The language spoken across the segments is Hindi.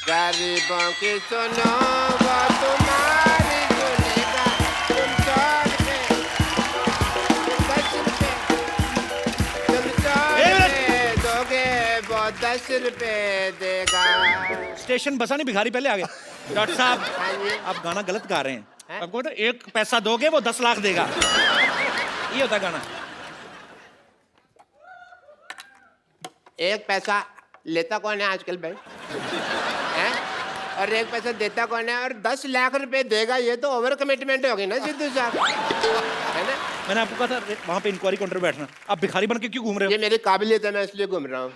गरीबों की सुनो वो तुम्हारी सुनेगा। तुम 100 रुपए, तुम 10 रुपए, तुम 100 रुपए दोगे वो 10 रुपए देगा। स्टेशन बसा नहीं, भिखारी पहले आ गए। डॉक्टर साहब हाँ जी। आप गाना गलत गा रहे हैं। हैं? आपको तो 1 पैसा दोगे वो 10 लाख देगा, ये होता है गाना। 1 पैसा लेता कौन है आजकल भाई? हैं? और 1 पैसा देता कौन है? और 10 लाख रुपए देगा, ये तो ओवर कमिटमेंट होगी ना सिद्धू साहब, है ना? मैंने आपको कहा था वहां पे इंक्वायरी काउंटर बैठना, आप भिखारी बन के क्यों घूम रहे हो? ये मेरी काबिलियत है, मैं इसलिए घूम रहा हूँ।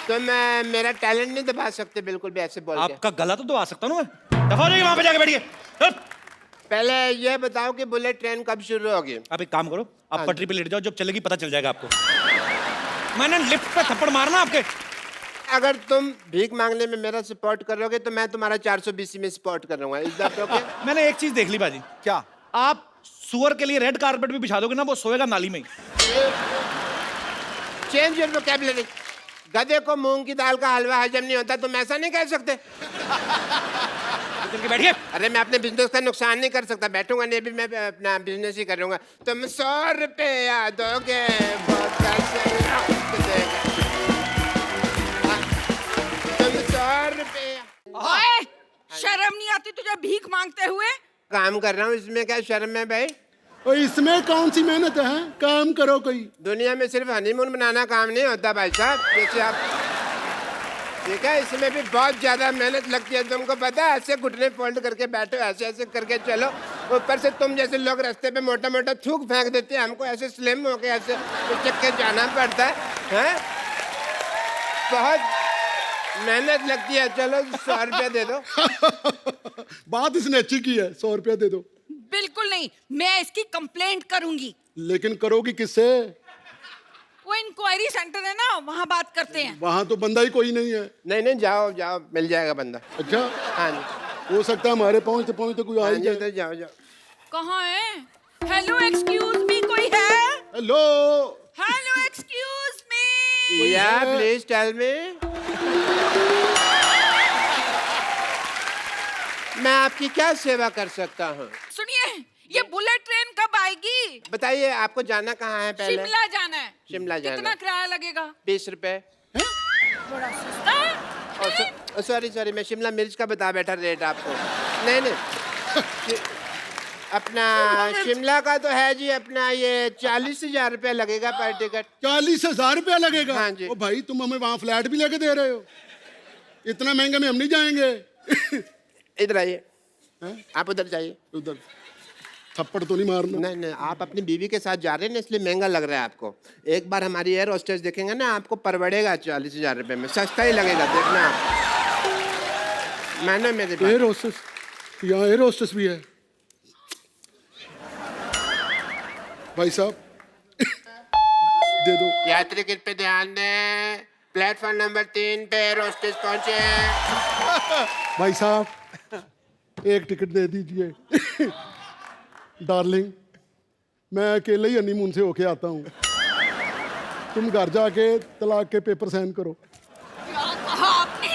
तो मैं मेरा टैलेंट नहीं दबा सकते बिल्कुल भी ऐसे बोल के। आपका गला तो दबा सकता हूँ मैं। दफा हो जाइए, वहां पे जाके बैठिए। पहले ये बताओ कि बुलेट ट्रेन कब शुरू होगी? आप एक काम करो, आप हाँ। पटरी पे लेट जाओ, जब चलेगी पता चल जाएगा आपको। मैंने लिफ्ट पे थप्पड़ मारना आपके। अगर तुम भीख मांगने में मेरा सपोर्ट करोगे तो मैं तुम्हारा 420 में सपोर्ट करूंगा। Is that okay? मैंने एक चीज देख ली बाजी। क्या? आप सुअर के लिए रेड कारपेट भी बिछा दोगे ना, वो सोएगा नाली में ही। Change your vocabulary. गधे को मूंग की दाल का हलवा हजम नहीं होता, तुम ऐसा नहीं कह सकते। चल के बैठिए। अरे मैं अपने बिजनेस का नुकसान नहीं कर सकता, बैठूंगा नहीं, भी मैं अपना बिजनेस ही करूंगा। तुम 100 रुपया दोगे वो 10 लाख देगा। तुम 100 रुपया। ओए, शर्म नहीं आती तुझे भीख मांगते हुए? काम कर रहा हूँ, इसमें क्या शर्म है भाई? और इसमें कौन सी मेहनत है? काम करो कोई। दुनिया में सिर्फ हनीमून बनाना काम नहीं होता भाई साहब, जैसे आप, ठीक है? इसमें भी बहुत ज्यादा मेहनत लगती है, तुमको पता है? ऐसे घुटने फोल्ड करके बैठो, ऐसे ऐसे करके चलो। ऊपर से तुम जैसे लोग रास्ते पे मोटा मोटा थूक फेंक देते हैं, हमको ऐसे स्लिम होके ऐसे उचक के जाना पड़ता है, हैं? बहुत मेहनत लगती है। चलो 100 रुपया दे दो। बात इसने अच्छी की है, 100 रुपया दे दो। बिल्कुल नहीं, मैं इसकी कंप्लेंट करूंगी। लेकिन करोगी किससे? वो इंक्वायरी सेंटर है ना, वहाँ बात करते हैं। वहां तो बंदा ही कोई नहीं है। नहीं नहीं, जाओ जाओ, मिल जाएगा बंदा। अच्छा, हाँ जी, हो सकता है हमारे पहुंचते कोई आ हाँ ही जी, जाए। उधर जाओ जाओ। कहाँ है? हेलो एक्सक्यूज मी, कोई है? हेलो। Hello excuse me. या प्लीज टेल मी। मैं आपकी क्या सेवा कर सकता हूँ? सुनिए, ये बुलेट ट्रेन कब आएगी? बताइए, आपको जाना कहाँ है पहले? शिमला जाना है। शिमला जाना कितना है। किराया लगेगा? 20 रुपए। बड़ा सस्ता है। सॉरी सॉरी, मैं शिमला मिर्च का बता बैठा रेट आपको। नहीं नहीं, अपना शिमला का तो है जी, अपना ये 40,000 रुपया लगेगा पर टिकट। 40,000 रुपया लगेगा? हाँ जी। ओ भाई, तुम हमें वहाँ फ्लैट भी लेके दे रहे हो? इतना महंगा में हम नहीं जाएंगे। इधर आइए, हैं? आप उधर जाइए। उधर थप्पड़ तो नहीं मारना? नहीं नहीं, आप अपनी बीवी के साथ जा रहे हैं ना, इसलिए महंगा लग रहा है आपको। एक बार हमारी एयर होस्टेस देखेंगे ना, आपको परवड़ेगा 40,000 रुपये में, सस्ता ही लगेगा, देखना आप। मैंने मेरे एयर होस्टेस? यहाँ एयर होस्टेस भी है? भाई साहब दे दो। यात्री कृपया ध्यान दें, प्लेटफॉर्म नंबर 3 पे एयर होस्टेस पहुंचे हैं। भाई साहब एक टिकट दे दीजिए। डार्लिंग, मैं अकेले ही हनीमून से होके आता हूँ, तुम घर जाके तलाक के पेपर साइन करो। क्या कहा आपने?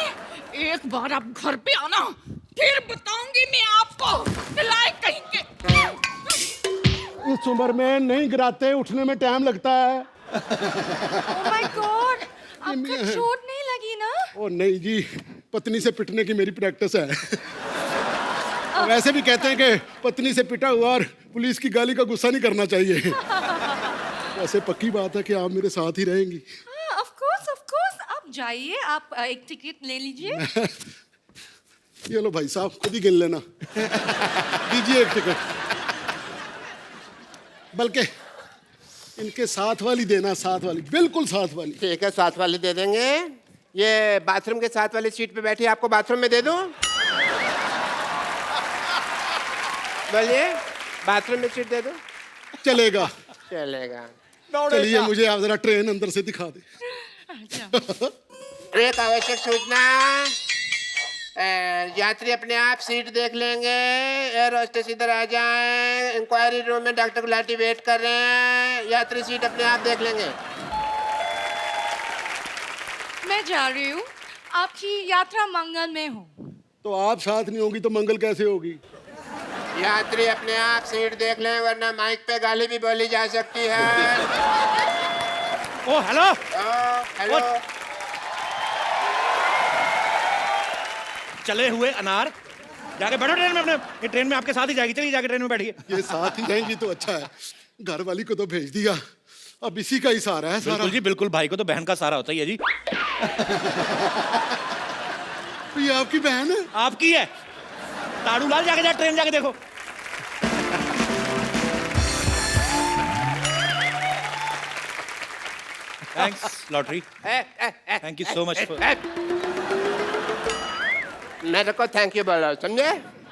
एक बार आप घर पे आना, फिर बताऊंगी मैं आपको। दिलाए कहीं के। इस उम्र में नहीं गिराते, उठने में टाइम लगता है। Oh my God! आपको चोट नहीं लगी ना? ओ नहीं जी, पत्नी से पिटने की मेरी प्रैक्टिस है। वैसे भी कहते हैं कि पत्नी से पिटा हुआ और पुलिस की गाली का गुस्सा नहीं करना चाहिए। वैसे पक्की बात है कि आप मेरे साथ ही रहेंगी। हाँ, of course. आप जाइए, आप एक टिकट ले लीजिए। ये लो भाई साहब, खुद ही गिन लेना। दीजिए एक टिकट, बल्कि इनके साथ वाली देना, साथ वाली, बिल्कुल साथ वाली। ठीक है, साथ वाले दे देंगे। ये बाथरूम के साथ वाली सीट पे बैठी, आपको बाथरूम में दे दूं? बोलिए, बाथरूम में सीट दे दूं? चलेगा। चलेगा। चलिए, मुझे आप जरा ट्रेन अंदर से दिखा दे। एक आवश्यक सूचना, यात्री अपने आप सीट देख लेंगे। एयर होस्टेस इधर आ जाएं। इंक्वायरी रूम में डॉक्टर गुलाटी वेट कर रहे हैं। यात्री सीट अपने आप देख लेंगे। मैं जा रही हूँ। आपकी यात्रा मंगलमय हो। तो आप साथ नहीं होगी तो मंगल कैसे होगी? यात्री अपने आप सीट देख लें, वरना माइक पे गाली भी बोली जा सकती है। ओ हेलो। हेलो। चले हुए अनार, जाके बैठो ट्रेन में अपने। ये ट्रेन में आपके साथ ही जाएगी, चलिए जाके ट्रेन में बैठिए। ये साथ ही जाएंगी तो अच्छा है, घर वाली को तो भेज दिया, अब इसी का ही सहारा है सारा। बिल्कुल जी बिल्कुल, भाई को तो बहन का सहारा होता ही है जी। तो ये आपकी बहन है? आपकी है। ताड़ू लाल, जाके ट्रेन जाके देखो। Thanks lottery, thank you so much. मेरे को थैंक यू बोलो, समझे?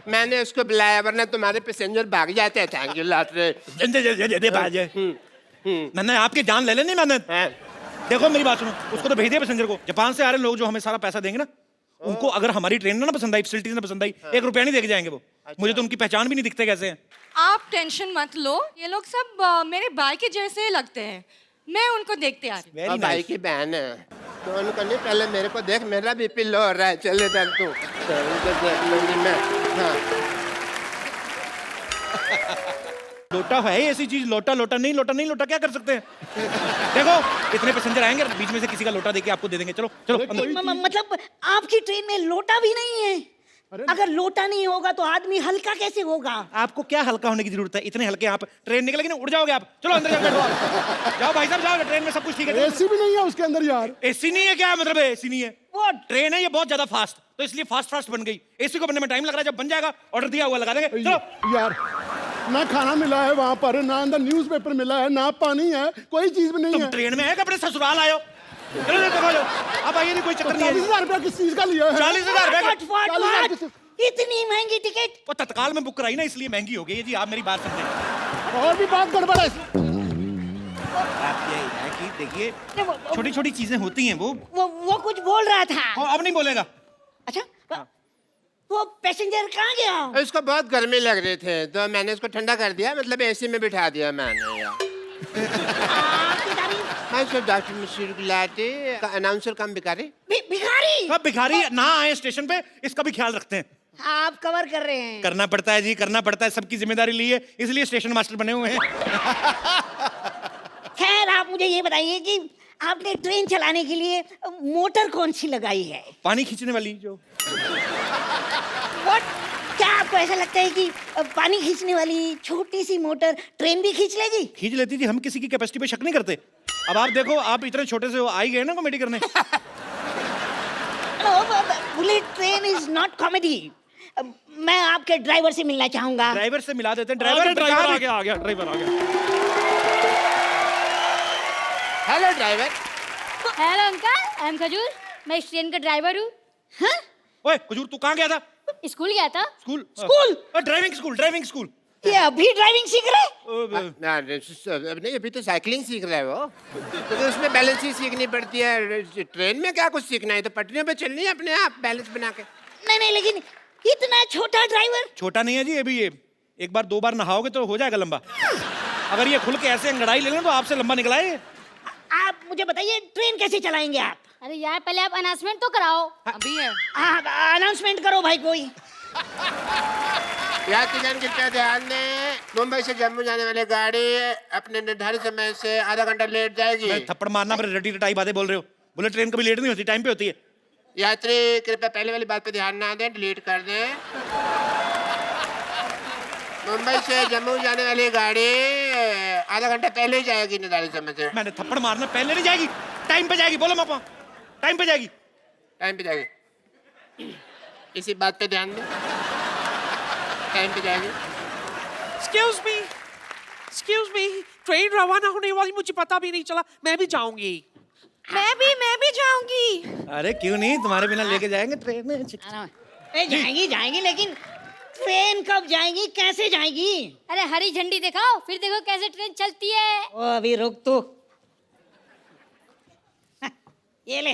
मैंने उसको बुलाया, वरना तुम्हारे पैसेंजर भाग जाते हैं। Thank you lottery. मैंने आपकी जान ले लेनी मैंने। देखो मेरी बात सुनो, उसको तो भेज दिया पैसेंजर को। जापान से आ रहे लोग जो हमें सारा पैसा देंगे ना, उनको अगर हमारी ट्रेन ना पसंद आई, फैसिलिटीज ना पसंद आई, 1 रुपया नहीं देके जाएंगे वो। मुझे तो उनकी पहचान भी नहीं दिखते कैसे हैं। आप टेंशन मत लो, ये लोग सब मेरे भाई के जैसे लगते हैं। मैं उनको देखते आ रही हूँ। और भाई की बहन है तो उनको नहीं, पहले मेरे को देख, मेरा बीपी लो हो रहा है। चले तक तू उनको देख लूंगी मैं। हाँ। लोटा है ऐसी चीज, लोटा लोटा नहीं, लोटा नहीं, लोटा क्या कर सकते हैं? देखो इतने पैसेंजर आएंगे, बीच में से किसी का लोटा देके आपको दे देंगे। चलो चलो अंदर। मतलब आपकी ट्रेन में लोटा भी नहीं है? अगर लोटा नहीं होगा तो आदमी हल्का कैसे होगा? आपको क्या हल्का होने की जरूरत है? इतने हल्के आप ट्रेन निकलेगी ना, उड़ जाओगे आप। चलो अंदर जाओ, बैठो आप। जाओ भाई साहब जाओ, ट्रेन में सब कुछ ठीक है। एसी भी नहीं है उसके अंदर यार? एसी नहीं है क्या मतलब? एसी नहीं है वो ट्रेन है, ये बहुत ज्यादा फास्ट, तो इसलिए फास्ट बन गई। एसी को बनने में टाइम लग रहा है, जब बन जाएगा ऑर्डर दिया हुआ लगा देंगे। चलो यार, ना खाना मिला है वहां पर, ना अंदर न्यूज़पेपर मिला है, ना पानी है, कोई चीज भी नहीं तुम है। ट्रेन में है कि अपने ससुराल आयो? चलो देखो जाओ, अब आइए, नहीं कोई चक्कर नहीं है। 40,000 रुपया किस चीज का लिया है? 40,000 रुपए फट, फट, 40,000 फट। इतनी महंगी टिकट? वो तत्काल में बुक कराई ना, इसलिए महंगी हो गई है जी। आप मेरी बात समझे। और भी बात गड़बड़ है। बात यही है कि देखिए, छोटी छोटी चीजें होती हैं। वो कुछ बोल रहा था। अब नहीं बोलेगा। अच्छा, वो पैसेंजर कहाँ गया? उसको बहुत गर्मी लग रही थे तो मैंने उसको ठंडा कर दिया, मतलब एसी में बिठा दिया मैंने यार। आपकी तारीफ। मैं सर डॉक्टर मिश्र गुलाटी का अनाउंसर कम भिखारी। भिखारी? अब भिखारी ना आए स्टेशन पे, इसका भी ख्याल रखते हैं। आप कवर कर रहे हैं। करना पड़ता है जी, करना पड़ता है, सबकी जिम्मेदारी ली है, इसलिए स्टेशन मास्टर बने हुए हैं। खैर आप मुझे ये बताइए कि आपने ट्रेन चलाने के लिए मोटर कौन सी लगाई है? पानी खींचने वाली जो। What? क्या आपको ऐसा लगता है कि पानी खींचने वाली छोटी सी मोटर ट्रेन भी खींच लेगी? खींच लेती थी, हम किसी की कैपेसिटी पे शक नहीं करते। अब आप देखो, आप इतने छोटे से आ ही गए ना कॉमेडी करने। Bullet train is not comedy. मैं आपके ड्राइवर से मिलना चाहूंगा। ड्राइवर से मिला देते हैं। ड्राइवर आ गया, ड्राइवर आ गया। Hello driver. Hello uncle, I am खजूर, मैं इस ट्रेन का ड्राइवर हूँ। हाँ? ओए खजूर, तू कहाँ गया था? स्कूल गया था। स्कूल? Driving school. ये अभी ड्राइविंग सीख रहे? नहीं, अभी तो साइकिलिंग सीख रहा है वो, तो उसमें बैलेंस ही सीखनी पड़ती है। ट्रेन में क्या कुछ सीखना है, तो पटरियों पे चलनी है अपने आप बैलेंस बना के। नहीं, लेकिन इतना छोटा ड्राइवर? छोटा नहीं है जी, अभी ये एक बार 2 बार नहाओगे तो हो जाएगा लंबा। अगर ये खुल के ऐसे अंगड़ाई ले लें तो आपसे लंबा निकला है। आप मुझे बताइए ट्रेन कैसे चलाएंगे आप? अरे यार पहले आप अनाउंसमेंट तो कराओो। अभी है। अनाउंसमेंट करो भाई कोई। यात्रीगण कृपया ध्यान दें, मुंबई से जम्मू जाने वाली गाड़ी अपने निर्धारित समय से आधा घंटा लेट जाएगी। थप्पड़ मारना, पर रटी रटाई बातें बोल रहे हो। बोले ट्रेन कभी लेट नहीं होती, टाइम पे होती है। यात्री कृपया पहले वाली बात पे ध्यान ना दें, डिलीट कर दें। मुंबई से जम्मू जाने वाली गाड़ी आधा घंटा पहले ही जाएगी निर्धारित समय से। मैंने थप्पड़ मारना, पहले नहीं जाएगी, टाइम पे जाएगी। बोलो मापा, टाइम पे जाएगी। टाइम पे जाएगी, इसी बात पे ध्यान दें, टाइम पे जाएगी। Excuse me, ट्रेन रवाना होने वाली, मुझे पता भी नहीं चला। मैं भी जाऊंगी। मैं भी जाऊंगी। अरे क्यों नहीं, तुम्हारे बिना लेके जाएंगे ट्रेन में। जाएंगी लेकिन ट्रेन कब जाएगी, कैसे जाएगी? अरे हरी झंडी दिखाओ, फिर देखो कैसे ट्रेन चलती है। ओ अभी रुक तू। ये ले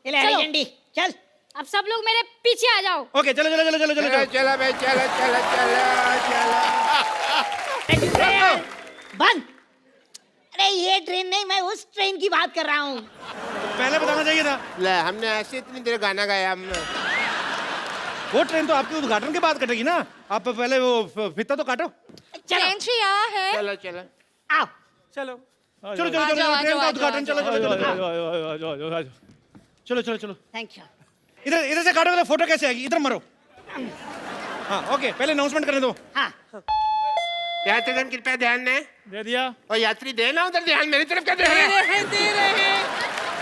हरी झंडी, चल। अब सब लोग मेरे पीछे आ जाओ। ओके चलो चलो चलो चलो चलो चलो चलो भाई, चलो चलो चलो चलो। बंद। अरे ये ट्रेन नहीं, मैं उस ट्रेन की बात कर रहा हूँ। पहले बताना चाहिए था। ले हमने ऐसे इतनी देर गाना गाया हम। वो ट्रेन तो आपके उद्घाटन के बाद कटेगी ना, आप पहले वो फित्ता तो काटो। ट्रेन से यहाँ है। चलो चलो आओ। चलो चलो चलो चलो ट्रेन का उद्घाटन, चलो चलो चलो चलो चलो। Thank you. इधर इधर से काटोगे तो फोटो कैसे आएगी? इधर मरो। हाँ ओके, पहले अनाउंसमेंट करने दो। हाँ। यात्रीगण कृपया ध्यान दें। दे दिया। और यात्री देना उधर ध्यान, मेरी तरफ क्या दे रहे हैं?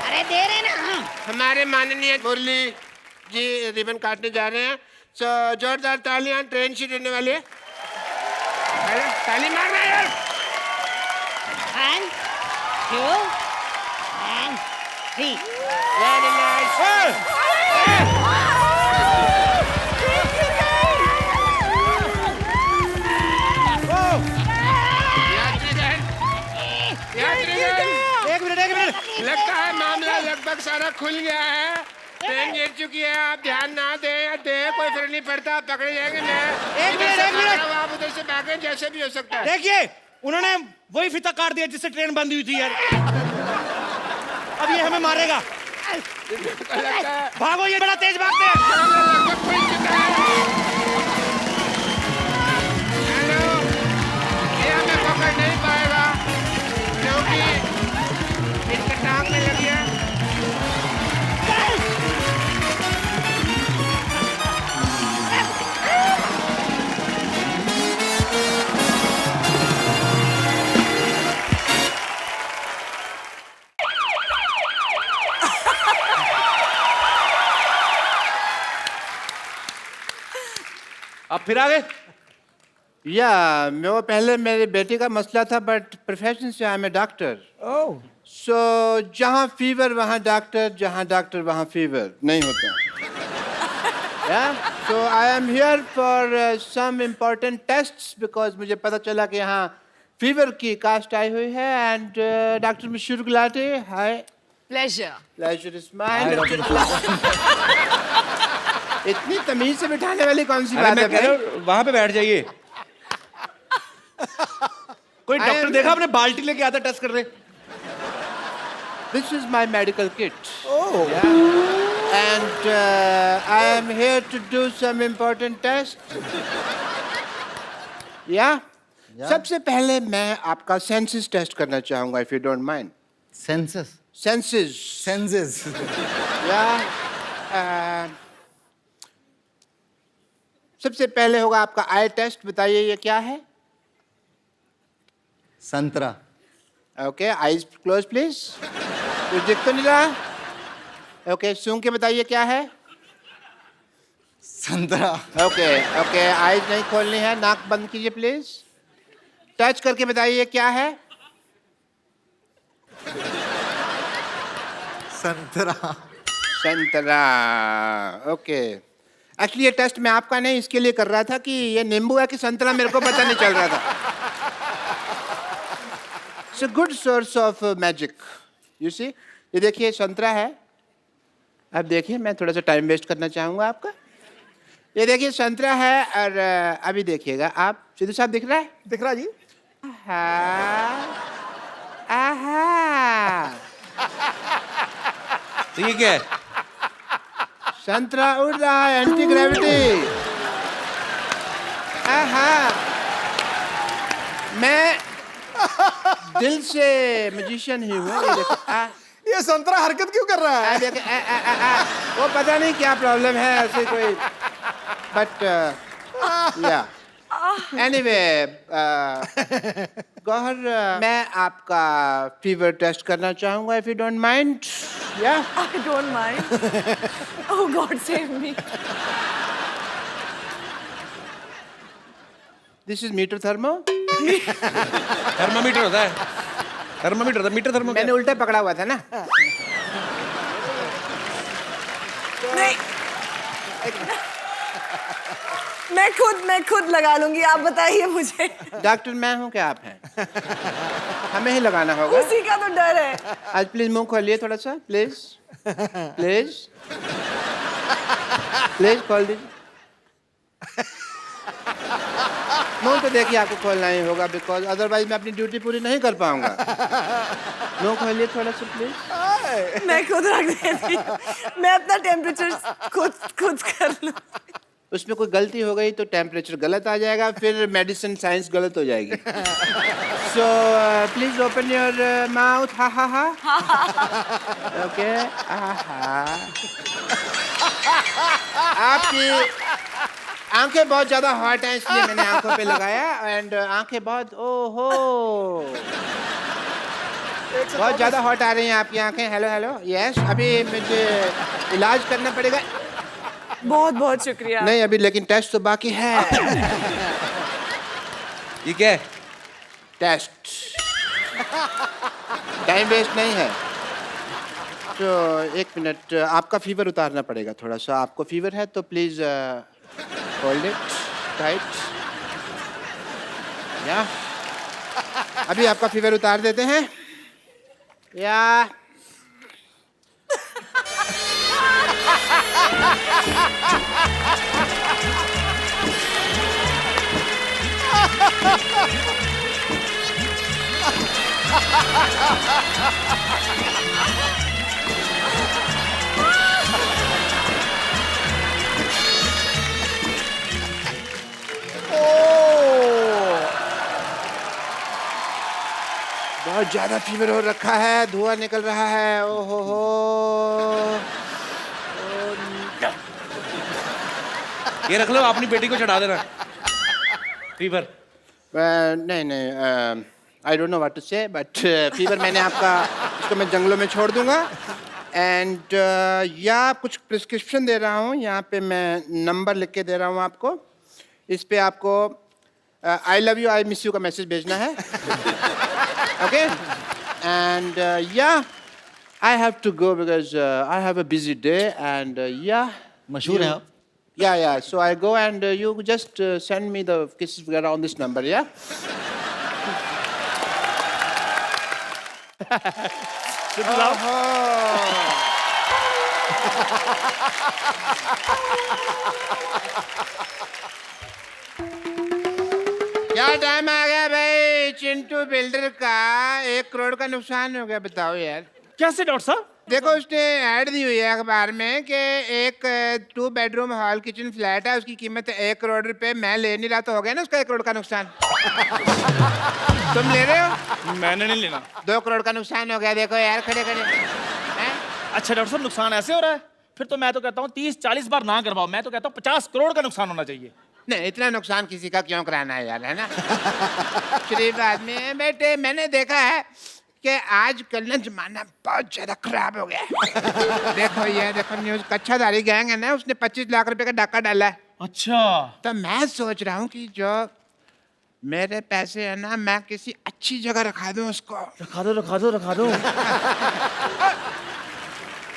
अरे दे रहे ना। हमारे माननीय मुरली जी रिबन काटने जा रहे हैं। सो जोरदार तालियां, ट्रेन शुरू होने वाली है। अरे, ताली मार रहे हैं। 1 2 and 3। Very nice. यात्रीगण, एक मिनट। लगता है मामला लगभग सारा खुल गया है। ट्रेन गिर चुकी है, आप ध्यान ना दें या दें कोई फर्क नहीं पड़ता, पकड़े जाएंगे। मैं एक मिनट। आप उधर से भागें, जैसे भी हो सकता है। देखिए उन्होंने वही फीता काट दिया जिससे ट्रेन बंद हुई थी यार। अब ये हमें मारेगा। भागो, ये बड़ा तेज भागते हैं। हेलो, ये हमें पकड़ नहीं पाएगा क्योंकि इनका टांग में लग गया। आप फिर आ गए? या मैं वो पहले मेरे बेटे का मसला था, बट प्रोफेशन से आई एम ए डॉक्टर। सो जहाँ फीवर वहाँ डॉक्टर, जहाँ डॉक्टर वहाँ फीवर नहीं होता। So I am here for some important tests because मुझे पता चला कि यहाँ फीवर की कास्ट आई हुई है। And doctor Mishur Gulati, hi. Pleasure is mine. इतनी तमीज से बिठाने वाली कौन सी बात है भाई? वहां पे बैठ जाइए। कोई डॉक्टर देखा आपने बाल्टी लेके आता टेस्ट कर रहे? This is my medical kit. Oh. Yeah. And I am here to do some important tests. Yeah. सबसे पहले मैं आपका सेंसस टेस्ट करना चाहूंगा, if you don't mind. Census. Senses. Senses. Yeah. सबसे पहले होगा आपका आई टेस्ट। बताइए ये क्या है? संतरा. Okay, eyes close please. कुछ दिख तो नहीं रहा? ओके, सूंघ के बताइए क्या है? संतरा. ओके ओके, आईज नहीं खोलनी है, नाक बंद कीजिए प्लीज। टच करके बताइए क्या है? संतरा. संतरा। ओके, एक्चुअली ये टेस्ट मैं आपका नहीं इसके लिए कर रहा था कि ये नींबू है कि संतरा, मेरे को पता नहीं चल रहा था। It's a good source of magic, you see. ये देखिए संतरा है। अब देखिए, मैं थोड़ा सा टाइम वेस्ट करना चाहूँगा आपका। ये देखिए संतरा है, और अभी देखिएगा आप। सिद्धू साहब दिख रहा है? दिख रहा जी. आहा। तो ये क्या है? संतरा उड़ रहा है, एंटी ग्रेविटी। आहा। मैं दिल से मैजिशियन ही हूँ। ये देखो, ये संतरा हरकत क्यों कर रहा है? देखो, वो पता नहीं क्या प्रॉब्लम है, ऐसे कोई, बट या एनीवे गौहर, मैं आपका फीवर टेस्ट करना चाहूँगा, इफ यू डोंट माइंड। या I don't mind. Oh God, save me. This is meter thermo. Thermometer होता है। थर्मामीटर था, मीटर थर्मो। मैंने उल्टा पकड़ा हुआ था ना। नहीं, मैं खुद लगा लूंगी, आप बताइए मुझे। डॉक्टर मैं हूँ क्या आप हैं? हमें ही लगाना होगा। उसी का तो डर है। आज प्लीज मुंह खोलिए थोड़ा सा, प्लीज प्लीज प्लीज खोल दीजिए। मुंह तो देखिए आपको खोलना ही होगा, बिकॉज अदरवाइज मैं अपनी ड्यूटी पूरी नहीं कर पाऊंगा। मुंह खोलिए थोड़ा सा प्लीज। मैं खुद रख देती हूँ। मैं अपना टेम्परेचर खुद कर लूँ। उसमें कोई गलती हो गई तो टेम्परेचर गलत आ जाएगा, फिर मेडिसिन साइंस गलत हो जाएगी। So please open your mouth. हा हा हा। ओके। आपकी आंखें बहुत ज्यादा हॉट हैं, इसलिए मैंने आंखों पे लगाया। एंड आंखें बहुत, ओहो, बहुत ज्यादा हॉट आ रही हैं आपकी आंखें। Hello hello, yes. अभी मुझे इलाज करना पड़ेगा। बहुत बहुत शुक्रिया। नहीं अभी, लेकिन टेस्ट तो बाकी है। ठीक है, टेस्ट टाइम वेस्ट नहीं है। तो एक मिनट, आपका फीवर उतारना पड़ेगा थोड़ा सा। आपको फीवर है तो प्लीज होल्ड इट टाइट। या अभी आपका फीवर उतार देते हैं। या बहुत ज्यादा फीवर हो रखा है, धुआं निकल रहा है। ओहो हो। ये रख लो, अपनी बेटी को चढ़ा देना। फीवर। नहीं नहीं, I don't know what to say, but fever मैंने आपका, इसको मैं जंगलों में छोड़ दूंगा। एंड या कुछ प्रिस्क्रिप्शन दे रहा हूँ, यहाँ पे मैं नंबर लिख के दे रहा हूँ आपको। इस पे आपको I love you, I miss you का मैसेज भेजना है। ओके। एंड या I have to go because I have a busy day. And या मशहूर है आप। Yeah. So I go and you just send me the kisses together on this number, yeah? क्या टाइम आ गया भाई चिंटू बिल्डर का? 1 करोड़ का नुकसान हो गया, बताओ यार। कैसे डॉक्टर साहब? देखो उसने ऐड दी हुई है अखबार में कि एक 2 बेडरूम हॉल किचन फ्लैट है, उसकी कीमत 1 करोड़ रुपए। मैं ले नहीं रहा तो हो गया ना उसका 1 करोड़ का नुकसान। तुम ले रहे हो? मैंने नहीं लेना। 2 करोड़ का नुकसान हो गया, देखो यार खड़े खड़े। अच्छा डॉक्टर साहब, नुकसान ऐसे हो रहा है? फिर तो मैं तो कहता हूँ 30-40 बार ना करवाओ। मैं तो कहता हूँ 50 करोड़ का नुकसान होना चाहिए। नहीं, इतना नुकसान किसी का क्यों कराना है यार, है ना? शरीफ आदमी है बेटे। मैंने देखा है कि आजकल ना जमाना बहुत ज्यादा खराब हो गया है। देखो ये देखो न्यूज, कच्छाधारी गैंग है ना, उसने 25 लाख रुपए का डाका डाला है। अच्छा। तो मैं सोच रहा हूँ कि जो मेरे पैसे है ना, मैं किसी अच्छी जगह रखा दूं उसको। रखा दो रखा दो रखा दो।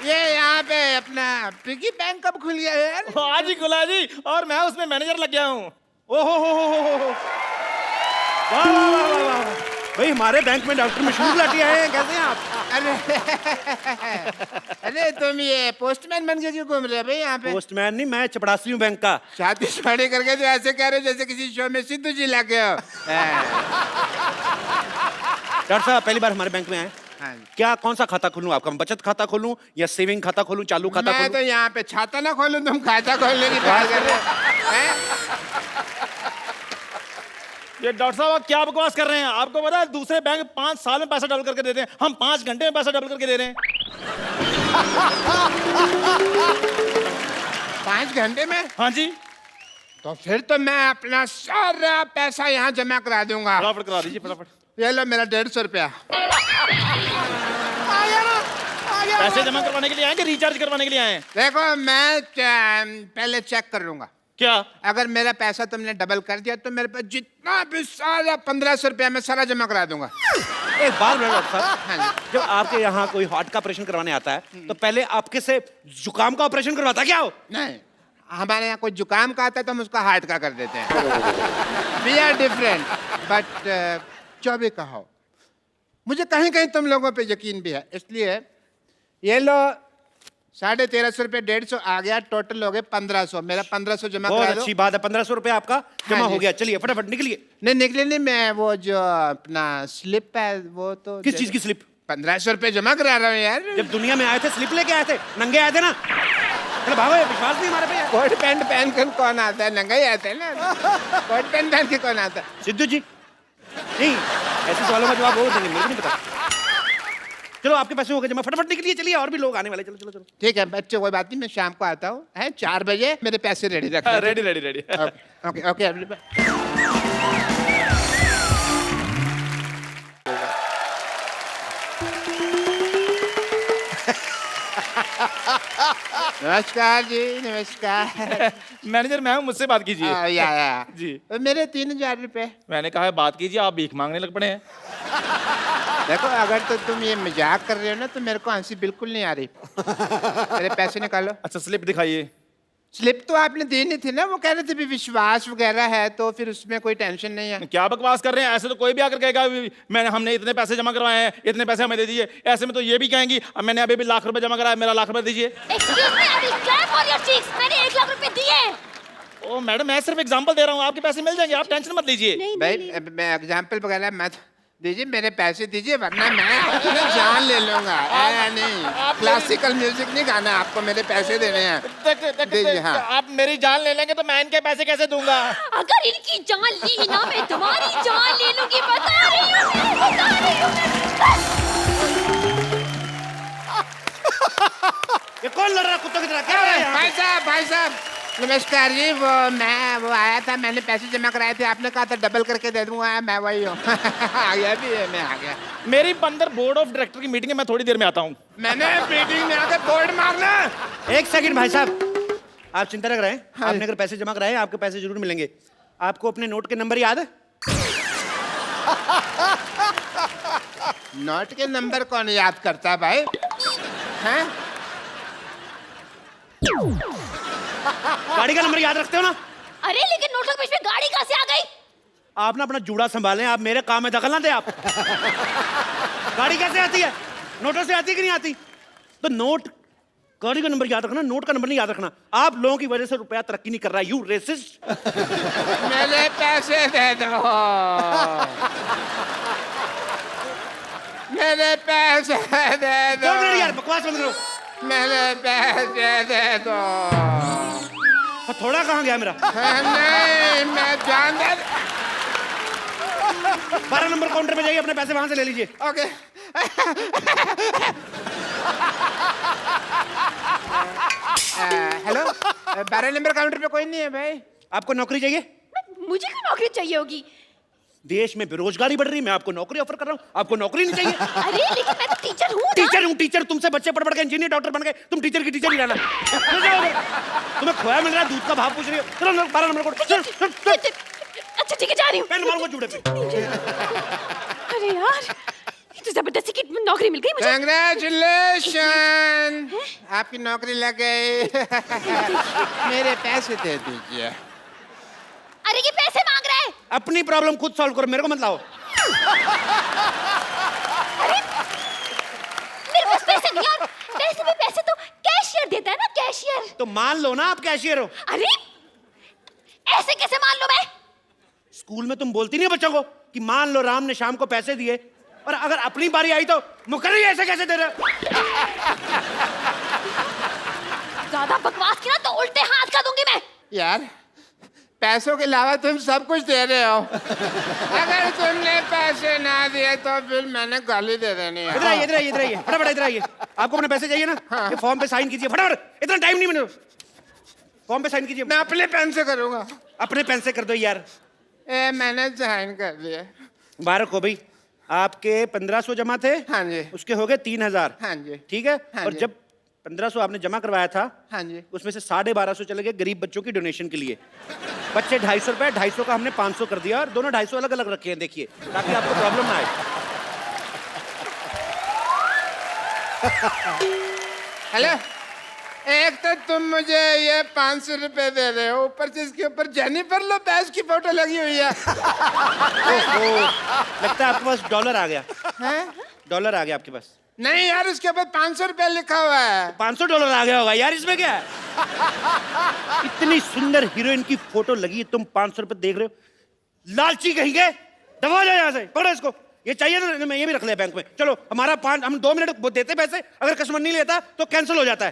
ये यहाँ पे अपना पिगी बैंक कब खुल गया यार? आज ही खुला जी, और मैं उसमें मैनेजर लग गया हूँ। ओहो हो। वाह वाह वाह वाह वाह। भाई हमारे बैंक में डॉक्टर मशहूर लाठी आए हैं, कैसे हैं आप? अरे तुम ये पोस्टमैन बन के क्यों घूम रहे हो भाई यहाँ पे? पोस्टमैन नहीं, मैं चपड़ासी हूँ बैंक का। शादी शादी करके तो ऐसे कह रहे हो जैसे किसी शो में सिद्धू जी लगे हो। डॉक्टर साहब पहली बार हमारे बैंक में आए। हाँ। क्या कौन सा खाता खोलूं? आपका बचत खाता खोलूं या सेविंग खाता खोलूं, चालू खाता मैं खोलूं? तो यहाँ पे छाता ना खोलूं, तुम खाता खोलने की बात कर रहे हो? ये डॉक्टर साहब आप क्या बकवास कर रहे हैं? आपको पता है दूसरे बैंक 5 साल में पैसा डबल करके देते हैं, हम 5 घंटे में पैसा डबल करके दे रहे हैं। 5 घंटे में? हाँ जी। तो फिर तो मैं अपना सारा पैसा यहाँ जमा करा दूंगा। फटाफट करा दीजिए फटाफट। ये लो मेरा 150 रुपया। पैसे जमा करवाने के लिए आए कि रिचार्ज करवाने के लिए आए हैं? देखो मैं पहले चेक कर लूंगा। क्या? अगर मेरा पैसा तुमने डबल कर दिया तो मेरे पास जितना भी सारा 1500 रुपया मैं सारा जमा करा दूंगा। एक बात बोलो डॉक्टर साहब, जब आपके यहाँ कोई हार्ट का ऑपरेशन करवाने आता है तो पहले आपके से जुकाम का ऑपरेशन करवाता क्या हो? नहीं, हमारे यहाँ कोई जुकाम का आता है तो हम उसका हार्ट का कर देते हैं। We are different. बट जो भी कहो, मुझे कहीं कहीं तुम लोगों पे यकीन भी है, इसलिए ये लो 1350 रुपये 150 आ गया, टोटल हो गए 1500। मेरा 1500 जमा बहुत करा दो। अच्छी बात है, 1500 रुपये आपका जमा हाँ हो जी। गया। चलिए फटाफट निकलिए। नहीं निकले नहीं, मैं वो जो अपना स्लिप है वो तो किस चीज की स्लिप? 1500 रुपये जमा करा रहा हूँ यार। जब दुनिया में आए थे स्लिप लेके आए थे, नंगे आए थे ना। चलो भागो, ये विश्वास नहीं हमारे पे यार। कोट पैंट पहन कर कौन आता है? नंगा ही आता है ना। कोट पैंट पहन के कौन आता है? सिद्धू जी नहीं, ऐसे सवालों का जवाब वो देंगे, मेरे को नहीं पता। चलो आपके पैसे हो गए जमा, फटाफट निकलिए। चलिए और भी लोग आने वाले, चलो चलो चलो। ठीक है बच्चे, कोई बात नहीं, मैं शाम को आता हूँ। है 4 बजे मेरे पैसे रेडी रखना। Ready ready ready. Okay okay. नमस्कार जी, नमस्कार। मैनेजर मैं हूँ, मुझसे बात कीजिए। या जी। मेरे 3000 रुपए। मैंने कहा है बात कीजिए, आप भीख मांगने लग पड़े हैं। देखो अगर तो तुम ये मजाक कर रहे हो ना तो मेरे को हंसी बिल्कुल नहीं आ रही। मेरे पैसे निकालो। अच्छा स्लिप दिखाइए। स्लिप तो आपने दी नहीं थी ना, वो कह रहे थे भी विश्वास वगैरह है तो फिर उसमें कोई टेंशन नहीं है। क्या बकवास कर रहे हैं? ऐसे तो कोई भी आकर कहेगा हमने इतने पैसे जमा करवाए हैं, इतने पैसे हमें दे दीजिए। ऐसे में तो ये भी कहेंगी अब मैंने अभी भी लाख रुपए जमा कराया, मेरा लाख रुपए दीजिए। Excuse me, I will clap on your cheeks. मैंने 1 लाख रुपए दिए। ओ मैडम मैं सिर्फ एग्जांपल दे रहा हूँ, आपके पैसे मिल जाएंगे, आप टेंशन मत लीजिए। भाई मैं एग्जाम्पल वगैरह मत दीजिए, मेरे पैसे दीजिए वरना मैं अपनी जान ले लूंगा। नहीं क्लासिकल म्यूजिक नहीं गाना आपको, मेरे पैसे देने हैं। दीजिए। हाँ आप मेरी जान ले लेंगे तो मैं इनके पैसे कैसे दूंगा? अगर इनकी जान ली ना मैं तुम्हारी जान ले लूंगी, बता रही हूँ मैं, बता रही हूँ मैं। ये कौन लड़ रहा है कुत्तों की तरह? क्या हो रहा है यहाँ पे? भाई साहब नमस्कार जी। वो आया था, मैंने पैसे जमा कराए थे, आपने कहा था डबल करके दे दूंगा, मैं वही हूँ। आ गया भी है, मैं आ गया। मेरी अंदर बोर्ड ऑफ डायरेक्टर की मीटिंग है, मैं थोड़ी देर में आता हूँ। मैंने मीटिंग में आकर बोर्ड मारना। एक सेकंड भाई साहब, आप चिंता न करें। आपने अगर पैसे जमा कराए आपके पैसे जरूर मिलेंगे। आपको अपने नोट के नंबर याद है? नोट के नंबर कौन याद करता भाई? हैं? गाड़ी का नंबर याद रखते हो ना? अरे लेकिन नोटों के बीच में गाड़ी कहाँ से आ गई? आप ना अपना जूड़ा संभालें, आप मेरे काम में दखल ना दें आप। गाड़ी कैसे आती है? नोटों से आती है कि नहीं आती? तो नोट, गाड़ी का नंबर याद रखना, नोट का नंबर नहीं याद रखना। आप लोगों की वजह से रुपया तरक्की नहीं कर रहा है, यू रेसिस्ट। मेरे पैसे दे दो। मेरे पैसे दे दो। यार बकवास बंद करो। मेरे पैसे दे दो। थोड़ा कहाँ गया मेरा? नहीं मैं जान दे। 12 नंबर काउंटर पे जाइए, अपने पैसे वहां से ले लीजिए। ओके। हेलो 12 नंबर काउंटर पे कोई नहीं है भाई। आपको नौकरी चाहिए? मुझे क्यों नौकरी चाहिए होगी? देश में बेरोजगारी बढ़ रही है, मैं आपको नौकरी ऑफर कर रहा हूँ, आपको नौकरी नहीं चाहिए? अरे लेकिन मैं तो टीचर हूँ। टीचर हूँ टीचर, तुमसे बच्चे पढ़ पढ़ के इंजीनियर डॉक्टर बन गए, तुम टीचर की टीचर ही रहना। तुम्हें खोया मिल रहा है, दूध का भाव पूछ रही हो। चलो 12 नंबर कोड। अच्छा ठीक है, जा रही हूँ। पेन मारूंगा जूड़े पे। अरे यार, ये तो जबरदस्ती की नौकरी मिल गई मुझे। कांग्रेचुलेशन, आपकी नौकरी लग गई। मेरे पैसे दे दीजिए। अरे ये पैसे मांग रहा है। अपनी प्रॉब्लम खुद सॉल्व करो, मेरे को मत लाओ। मेरे पास पैसे नहीं और वैसे भी पैसे तो कैशियर देता है ना, कैशियर। तो मान लो ना आप कैशियर हो। अरे ऐसे कैसे मान लो मैं? स्कूल में तुम बोलती नहीं हो बच्चों को कि मान लो राम ने शाम को पैसे दिए, और अगर अपनी बारी आई तो मुकर्री ऐसे कैसे दे रहे? ज्यादा बकवास की ना तो उल्टे हाथ का दूंगी मैं। यार पैसों के अलावा तुम सब कुछ दे रहे हो। अगर तुमने पैसे ना दिए तो फिर मैंने गाली दे देनी है। इधर आइए, इधर आइए, इधर आइए, फटाफट इधर आइए। आपको अपने पैसे चाहिए ना? ये फॉर्म पे साइन कीजिए फटाफट, इतना टाइम नहीं मैंने। फॉर्म पे साइन कीजिए। मैं अपने पेन से करूंगा। अपने पेन से कर दो यार। मैंने साइन कर दिया। मुबारक हो भाई, आपके 1500 जमा थे। हाँ जी। उसके हो गए 3000। हाँ जी। ठीक है। हाँ और जी। जब 1500 आपने जमा करवाया था, हाँ जी, उसमें से 1250 चले गए गरीब बच्चों की डोनेशन के लिए। बच्चे 250 रुपए, 250 का हमने 500 कर दिया, और दोनों 250 अलग अलग रखे हैं, देखिए, ताकि आपको प्रॉब्लम ना आए। हेलो, एक तो तुम मुझे ये 500 रुपए दे रहे हो, ऊपर से इसके ऊपर जेनिफर लोपेज की फोटो लगी हुई है। ओहो, लगता है आपके पास डॉलर आ गया। हैं? डॉलर आ गया आपके पास। नहीं यार, उसके ऊपर 500 रुपया लिखा हुआ है। $500 आ गया होगा यार, इसमें क्या है? इतनी सुंदर हीरोइन की फोटो लगी है, तुम 500 रुपए देख रहे हो? लालची कहीं गए, दबा जाओ यहाँ से, पकड़ो इसको। ये चाहिए ना, मैं ये भी रख लिया बैंक में। चलो हमारा हम 2 मिनट वो देते पैसे, अगर कस्टमर नहीं लेता तो कैंसिल हो जाता है।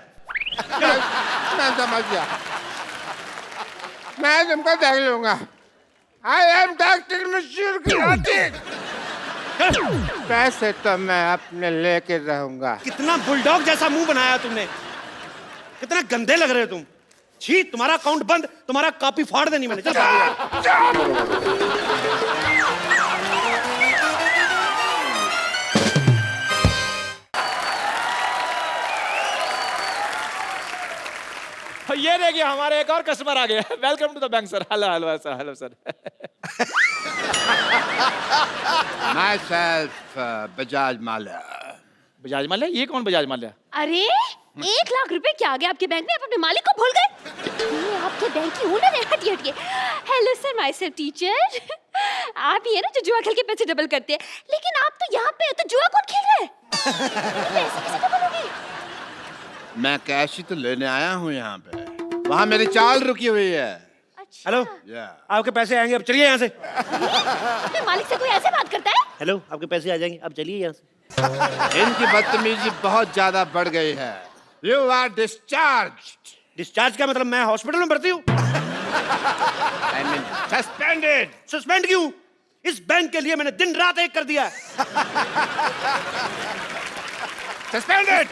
मैं समझ गया, मैं तुमको देख लूंगा। आई एम डॉक्टर मशहूर की। पैसे तो मैं अपने लेके रहूंगा। कितना बुलडॉग जैसा मुंह बनाया तुमने, कितना गंदे लग रहे हो तुम। छी, तुम्हारा अकाउंट बंद, तुम्हारा कॉपी फाड़ देनी मैंने। चल ये देखिए हमारे एक और कस्टमर आ गया। Welcome to the bank sir. Hello hello sir, hello sir. My self Bajaj Mallya. Bajaj Mallya? ये कौन बजाज माल्या? अरे 1 लाख रुपए क्या आ गया आपके बैंक में? आप अपने मालिक को भूल गए? ये आपके बैंक की ओनर है। हटिए हटिए। Hello sir, my self teacher. आप ही है ना जो जुआ खेल के पैसे डबल करते हैं, लेकिन आप तो यहाँ पे है, तो जुआ कौन खेल रहा है? पैसे कैसे डबल होगी? मैं कैश ही तो लेने आया हूँ यहाँ पे, वहाँ मेरी चाल रुकी हुई है। अच्छा। हेलो, आपके पैसे आएंगे, अब चलिए यहाँ से। अपने मालिक से कोई ऐसे बात करता है? हेलो, आपके पैसे आ जाएंगे, अब चलिए यहाँ से। इनकी बदतमीजी बहुत ज्यादा बढ़ गई है। You are discharge. डिस्चार्ज क्या मतलब? मैं हॉस्पिटल में भर्ती हूँ? I mean suspended. सस्पेंड क्यों? इस बैंक के लिए मैंने दिन रात एक कर दिया। Suspended,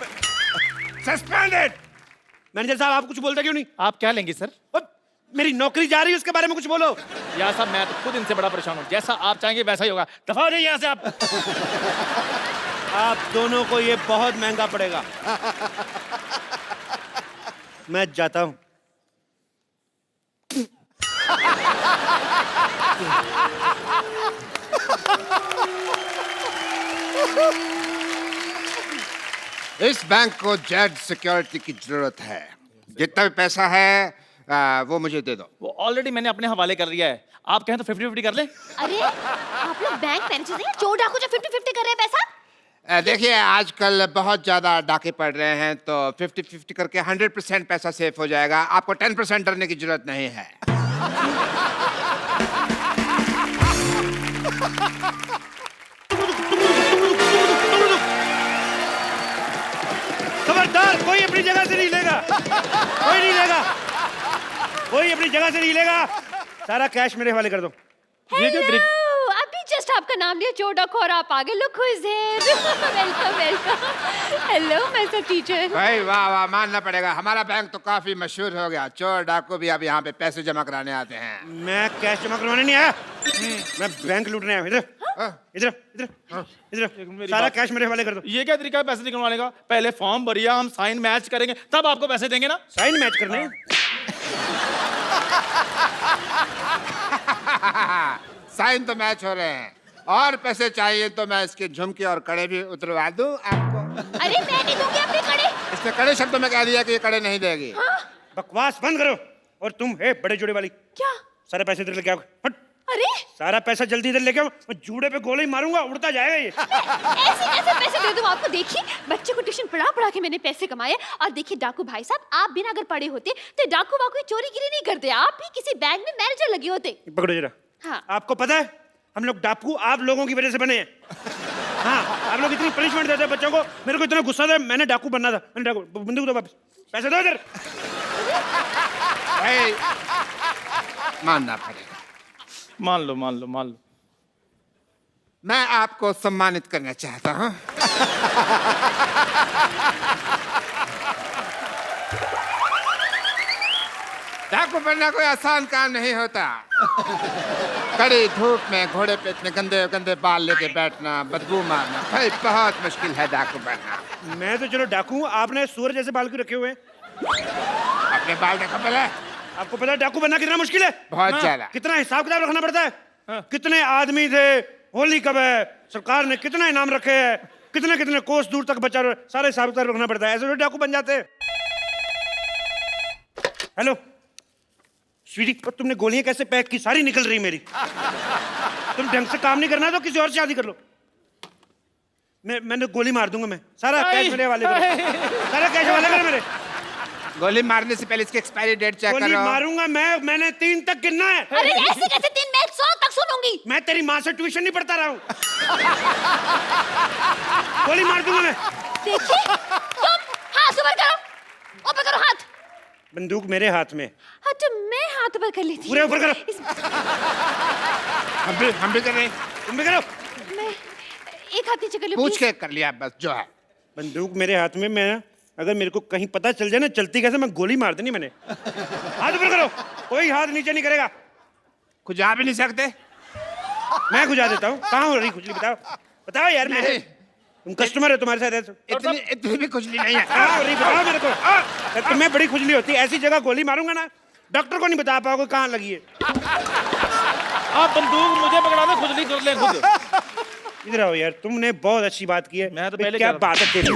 suspended. मैनेजर साहब, आप कुछ बोलते क्यों नहीं? आप क्या लेंगे सर? मेरी नौकरी जा रही है, उसके बारे में कुछ बोलो। यार साहब, मैं तो खुद इनसे बड़ा परेशान हूँ। जैसा आप चाहेंगे वैसा ही होगा। दफा हो जाइए यहाँ से आप। आप दोनों को ये बहुत महंगा पड़ेगा। मैं जाता हूं। इस बैंक को जेड सिक्योरिटी की जरूरत है। जितना भी पैसा है वो मुझे दे दो। वो ऑलरेडी मैंने अपने हवाले कर लिया है। आप कहें तो 50-50 कर लें? अरे आप लोग बैंक मैनेजर हैं, चोर डाकू जो 50-50 कर रहे हैं पैसा? देखिए, आजकल बहुत ज्यादा डाके पड़ रहे हैं, तो 50-50 करके 100% पैसा सेफ हो जाएगा। आपको 10% डरने की जरूरत नहीं है। खबरदार, कोई अपनी जगह से नहीं लेगा, कोई नहीं लेगा, कोई अपनी जगह से नहीं लेगा। सारा कैश मेरे हवाले कर दो। ये जो हेलो, अभी जस्ट आपका नाम लिया चोर डाकू और आप आगे। Look who is here. Welcome welcome. Hello my teacher. भाई वाह वाह, मानना पड़ेगा, हमारा बैंक तो काफी मशहूर हो गया। चोर डाकू भी अब यहाँ पे पैसे जमा कराने आते हैं। मैं कैश जमा करवाने नहीं आया, मैं बैंक लूटने आया हूँ। इधर इधर इधर इधर, सारा कैश मेरे हवाले कर दो। ये क्या तरीका है पैसे निकलवाने का? पहले फॉर्म भरिए, हम साइन मैच करेंगे, तब आपको पैसे देंगे ना। साइन मैच करने? साइन तो मैच हो रहे हैं, और पैसे चाहिए तो मैं इसके झुमके और कड़े भी उतरवा दूं आपको। अरे मैं नहीं दूंगी अपने कड़े। इसने कड़े शब्दों में कह दिया कि ये कड़े नहीं देगी। बकवास बंद करो। और तुम है बड़े जोड़े वाली, क्या? सारे पैसे इधर लेके आओ। हट। अरे सारा पैसा जल्दी इधर लेके आओ, मैं जूड़े पे गोले ही मारूंगा, उड़ता जाएगा ये। ऐसे कैसे पैसे दे दूं आपको? देखिए, बच्चे को ट्यूशन पढ़ा पढ़ा के मैंने पैसे कमाए। और देखिए डाकू भाई साहब, आप बिना अगर पढ़े होते तो डाकू वाकू चोरी गिरी नहीं करते। आप भी किसी बैंक में मैनेजर लगे होते। पकड़ो जरा। हाँ। आपको पता है, हम लोग डाकू आप लोगों की वजह से बने हैं। हाँ, आप लोग इतनी पनिशमेंट देते हैं बच्चों को, मेरे को इतना गुस्सा था, मैंने डाकू बनना था। मैंने डाकू, बंदूक दो वापस, पैसे दो इधर। भाई मानना पड़ेगा। मान लो मान लो मान लो। मैं आपको सम्मानित करना चाहता हूँ। डाकू बनना कोई आसान काम नहीं होता। कड़ी धूप में घोड़े पे इतने गंदे गंदे बाल लेके बैठना, बदबू मारना, भाई बहुत मुश्किल है डाकू बनना। मैं तो चलो डाकू हूँ, आपने सूअर जैसे बाल क्यों रखे हुए हैं? अपने बाल देखो पहले। आपको पता है डाकू बनना कितना मुश्किल है? बहुत ज्यादा। कितना हिसाब किताब रखना पड़ता है? कितने आदमी थे, होली कब है, सरकार ने कितना इनाम रखे हैं, कितने कितने कोस दूर तक बचा, सारे हिसाब किताब रखना पड़ता है। ऐसे डाकू बन जाते हैं। हेलो स्वीटी, पर तुमने गोलियां कैसे पैक की? सारी निकल रही मेरी। तुम ढंग से काम नहीं करना तो किसी और से शादी कर लो। मैंने गोली मार दूंगा मैं। सारा कैश मेरे वाले करो, सारा कैश वाले करो मेरे। गोली मारने से पहले इसकी एक्सपायरी डेट चेक गोली करो। मारूंगा मैंने 3 तक गिनना है। अरे ऐसे कैसे 3? मैं 100 तक सुनूंगी। मैं तेरी माँ से ट्यूशन नहीं पढ़ता रहा हूँ। गोली मार दूंगा मैं। देखिए तुम हाथ ऊपर करो, ऊपर करो हाथ। बंदूक मेरे हाथ में। हाँ तो मैं हाथ ऊपर कर लेती। पूरे ऊपर करो। हम भी कर रहे हैं। तुम भी करो। मैं एक हाथ नीचे कर लूं पूछ please? के कर लिया बस जो है। बंदूक मेरे हाथ में। मैं अगर मेरे को कहीं पता चल जाए ना चलती कैसे, मैं गोली मार देनी मैंने। हाथ ऊपर करो, कोई हाथ नीचे नहीं करेगा। खुजा भी नहीं सकते। मैं खुजा देता हूँ। कहाँ हो रही खुजली, बताओ बताओ यार। मेरे नहीं। तुम कस्टमर है, तुम्हारे साथ ऐसे इतनी भी खुजली नहीं है। कहाँ हो रही बताओ मेरे को। तुम्हें बड़ी खुजली होती है, ऐसी जगह गोली मारूंगा ना डॉक्टर को नहीं बता पाओगे कहाँ लगी है। आप बंदूक मुझे पकड़ा दे, खुद नहीं कर ले खुद। इधर आओ यार, तुमने बहुत अच्छी बात की है। मैं तो पहले क्या कह बात है तेरी।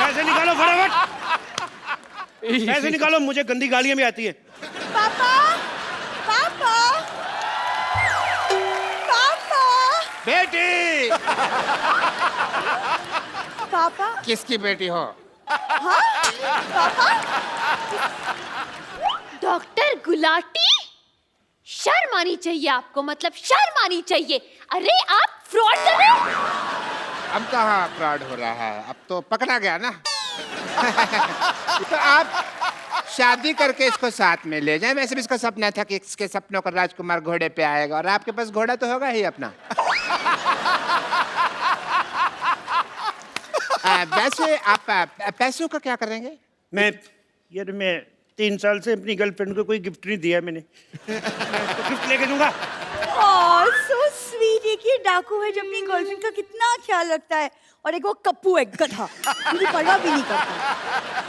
पैसे निकालो फटाफट, पैसे निकालो। मुझे गंदी गालियां भी आती है। पापा पापा पापा बेटी पापा किसकी बेटी हो? डॉक्टर गुलाटी, शर्म आनी चाहिए आपको, मतलब शर्म आनी चाहिए। अरे आप फ्रॉड कर रहे हो। अब कहाँ फ्रॉड हो रहा है, अब तो पकड़ा गया ना। तो आप शादी करके इसको साथ में ले जाएं। वैसे भी इसका सपना था कि इसके सपनों का राजकुमार घोड़े पे आएगा, और आपके पास घोड़ा तो होगा ही अपना। वैसे आप पैसों का क्या करेंगे? मैं 3 साल से अपनी गर्लफ्रेंड को कोई गिफ्ट नहीं दिया मैंने। तो गिफ्ट लेके दूंगा। So sweet. एक ये डाकू है जो अपनी गर्लफ्रेंड का कितना ख्याल रखता है, और एक वो कप्पू है गधा, मुझे परवाह भी नहीं करता।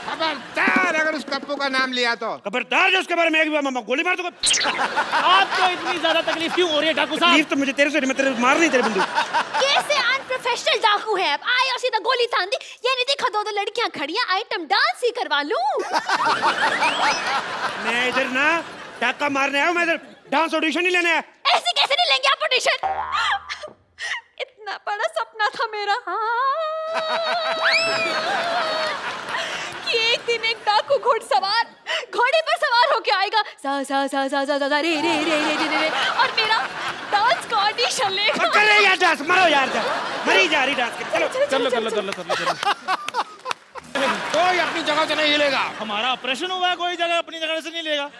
खबरदार अगर उस कप्पू का नाम लिया तो। खबरदार जो उसके बारे में एक बार मामा गोली मार दूंगा। आपको इतनी ज्यादा तकलीफ क्यों हो रही है डाकू साहब? तकलीफ तो मुझे तेरे से नहीं, मैं तेरे मार नहीं तेरे बंदूक। कैसे अनप्रोफेशनल डाकू है आप? आए और सीधा गोली तान दी। ये नहीं देखा 2 लड़कियां खड़ी हैं, आइटम डांस ही करवा लूं। मैं इधर ना डाका मारने आया हूं, मैं इधर डांस ऑडिशन नहीं लेने आया। ऐसे कैसे नहीं लेंगे आप ऑडिशन? इतना बड़ा सपना था मेरा कि एक दिन एक डाकू घोड़े पर सवार होके आएगा, सा सा सा सा सा सा रे रे रे रे रे रे, और मेरा डांस का ऑडिशन लेगा। करे यार डांस, मारो यार डांस, मरी जा रही डांस के। चलो चलो। कोई अपनी जगह से नहीं हिलेगा। हमारा ऑपरेशन हुआ है, कोई जगह अपनी जगह से नहीं लेगा।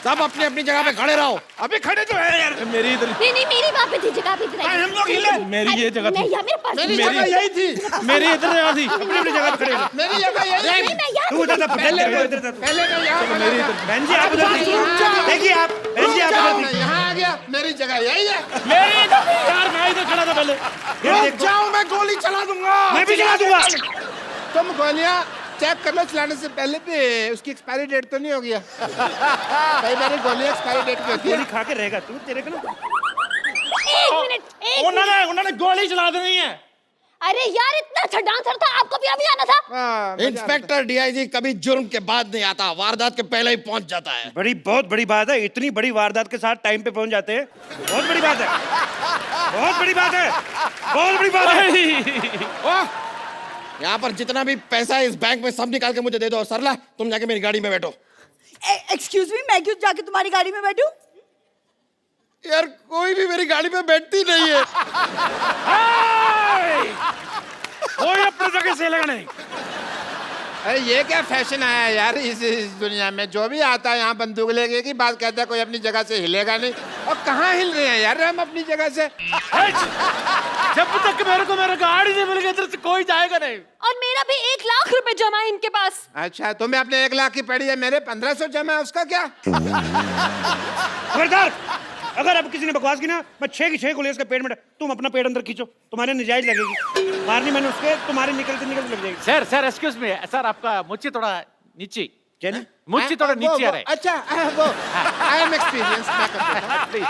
सब अपनी अपनी जगह पे खड़े रहो। अभी खड़े तो है यार। मेरी इधर नहीं मेरी वहाँ पे थी जगह पे इधर आई। हम लोग हिले। मेरी ये जगह थी। नहीं यार मेरे पास मेरी जगह यही थी। मेरी इधर जगह थी। अपनी अपनी जगह पे खड़े हो। मेरी जगह यही थी। नहीं मैं यहाँ तू उधर था, पहले इधर था। पहले मैं यहाँ मेरी इधर बहन जी आप उधर देखिए, देखिए आप बहन जी आप उधर मैं देखिए। यहाँ आ गया। मेरी जगह यही है। मेरी इधर यार, मैं इधर खड़ा था पहले। ये देखो, जाओ, मैं गोली चला दूंगा। मैं भी चला दूंगा। तुम गोलियां चेक कर लो चलाने से पहले भी उसकी एक्सपायरी डेट तो नहीं हो गया। कई बार गोली एक्सपायरी डेट की होती है। गोली खा के रहेगा तू, तेरे को ना। 1 मिनट उन्होंने गोली चला देनी है। अरे यार इतना अच्छा डांसर था, आपको भी अभी आना था। इंस्पेक्टर डीआईजी कभी जुर्म के बाद नहीं आता, वारदात के पहले ही पहुंच जाता है। बहुत बड़ी बात है। इतनी बड़ी वारदात के साथ टाइम पे पहुंच जाते हैं, बहुत बड़ी बात है। बहुत बड़ी बात है, बहुत बड़ी बात है। यहाँ पर जितना भी पैसा है इस बैंक में सब निकाल के मुझे दे दो। और सरला तुम जाके मेरी गाड़ी में बैठो। एक्सक्यूज मी, मैं क्यों जाके तुम्हारी गाड़ी में बैठूं? यार कोई भी मेरी गाड़ी में बैठती नहीं है। कोई अपने जगह से लगा नहीं। अरे ये क्या फैशन आया यार इस दुनिया में। जो भी आता है यहाँ बंदूक लेके की बात कहता है, कोई अपनी जगह से हिलेगा नहीं। और कहाँ हिल रहे हैं यार हम अपनी जगह से। जब तक मेरे को मेरा गाड़ी नहीं मिल गई इधर से कोई जाएगा नहीं। और मेरा भी 1 लाख रुपए जमा है इनके पास। अच्छा तुम्हें अपने 1 लाख की पड़ी है, मेरे 1500 जमा है, उसका क्या? खबरदार अगर अब किसी ने बकवास की ना, मैं 6 की 6 गोली उसके पेट में। तुम अपना पेट अंदर खींचो, तुम्हारे निजायज लगेगी। मारनी मैंने उसके, तुम्हारे निकलते निकलते लग जाएगी। सर एक्सक्यूज मी सर, आपका मुच्ची थोड़ा नीचे। क्या नहीं? मुच्ची थोड़ा नीचे आ रहा है। अच्छा वो आई एम एक्सपीरियंस। प्लीज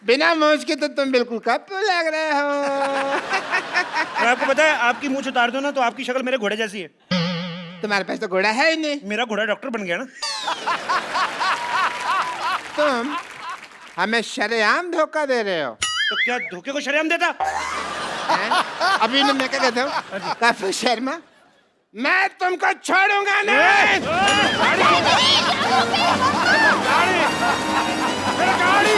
बिना मौज के तो तुम बिल्कुल कप्पू लग रहे हो। और आपको पता है, आपकी मूंछ उतार दो ना तो आपकी शक्ल मेरे घोड़े जैसी है। तुम्हारे पास तो घोड़ा है ही नहीं। मेरा घोड़ा डॉक्टर बन गया ना। तुम हमें शरेआम धोखा दे रहे हो। तो क्या धोखे को शरेआम देता? हैं? अभी ना मैं क्या कहता हूँ काफी शर्मा, मैं तुमको छोड़ूंगा नहीं। गाड़ी